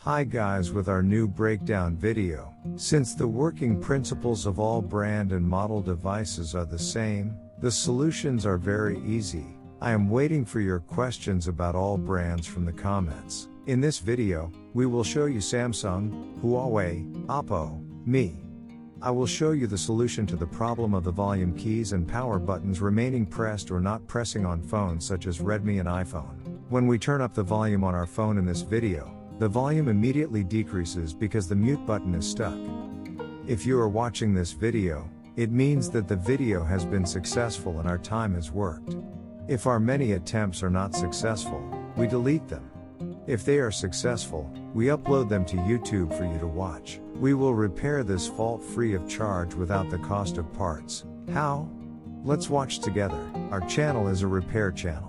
Hi guys, with our new breakdown video. Since the working principles of all brand and model devices are the same, the solutions are very easy. I am waiting for your questions about all brands from the comments. In this video, we will show you Samsung, Huawei, Oppo, Mi. I will show you the solution to the problem of the volume keys and power buttons remaining pressed or not pressing on phones such as Redmi and iPhone. When we turn up the volume on our phone in this video, the volume immediately decreases because the mute button is stuck. If you are watching this video, it means that the video has been successful and our time has worked. If our many attempts are not successful, we delete them. If they are successful, we upload them to YouTube for you to watch. We will repair this fault free of charge without the cost of parts. How? Let's watch together. Our channel is a repair channel.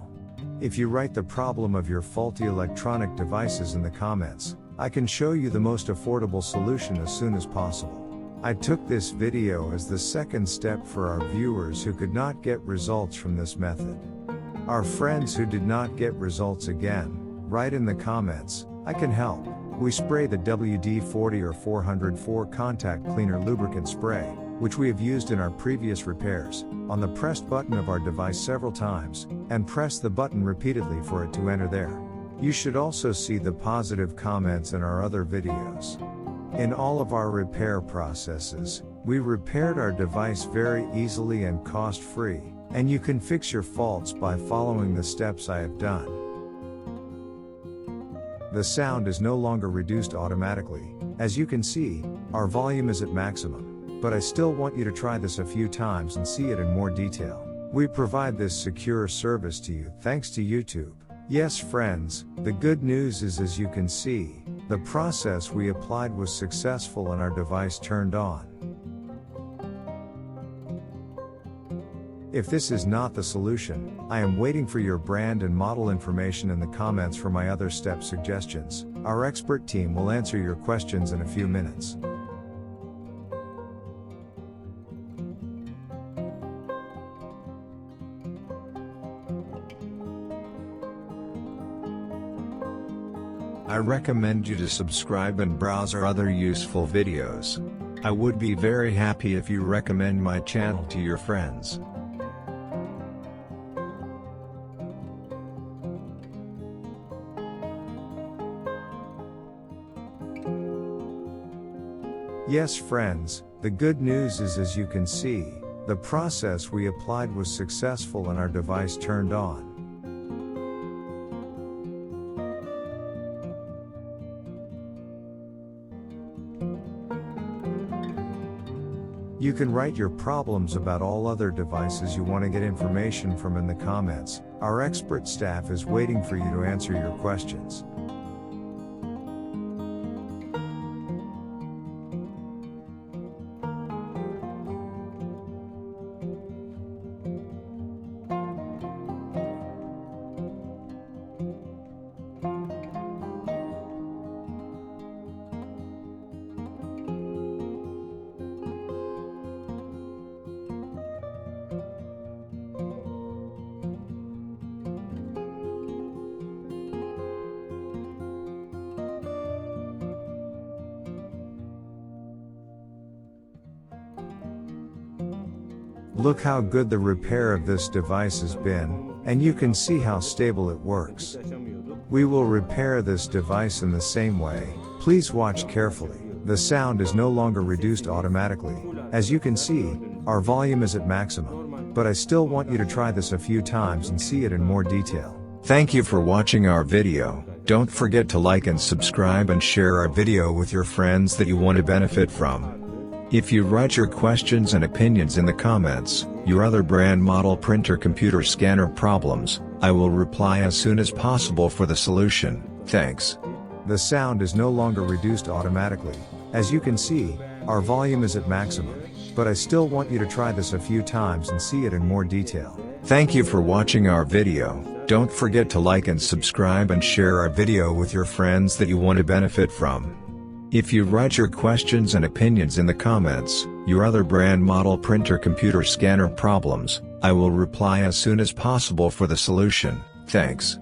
If you write the problem of your faulty electronic devices in the comments, I can show you the most affordable solution as soon as possible. I took this video as the second step for our viewers who could not get results from this method. Our friends who did not get results again, write in the comments, I can help. We spray the WD-40 or 404 contact cleaner lubricant spray, which we have used in our previous repairs, on the pressed button of our device several times, and press the button repeatedly for it to enter there. You should also see the positive comments in our other videos. In all of our repair processes, we repaired our device very easily and cost-free, and you can fix your faults by following the steps I have done. The sound is no longer reduced automatically. As you can see, our volume is at maximum, but I still want you to try this a few times and see it in more detail. We provide this secure service to you thanks to YouTube. Yes friends, the good news is, as you can see, the process we applied was successful and our device turned on. If this is not the solution, I am waiting for your brand and model information in the comments for my other step suggestions. Our expert team will answer your questions in a few minutes. I recommend you to subscribe and browse our other useful videos. I would be very happy if you recommend my channel to your friends. Yes friends, the good news is, as you can see, the process we applied was successful and our device turned on. You can write your problems about all other devices you want to get information from in the comments. Our expert staff is waiting for you to answer your questions. Look how good the repair of this device has been, and you can see how stable it works. We will repair this device in the same way. Please watch carefully. The sound is no longer reduced automatically. As you can see, our volume is at maximum, but I still want you to try this a few times and see it in more detail. Thank you for watching our video. Don't forget to like and subscribe and share our video with your friends that you want to benefit from. If you write your questions and opinions in the comments, your other brand, model, printer, computer, scanner problems, I will reply as soon as possible for the solution. Thanks. The sound is no longer reduced automatically. As you can see, our volume is at maximum, but I still want you to try this a few times and see it in more detail. Thank you for watching our video. Don't forget to like and subscribe and share our video with your friends that you want to benefit from. If you write your questions and opinions in the comments, your other brand, model, printer, computer, scanner problems, I will reply as soon as possible for the solution. Thanks.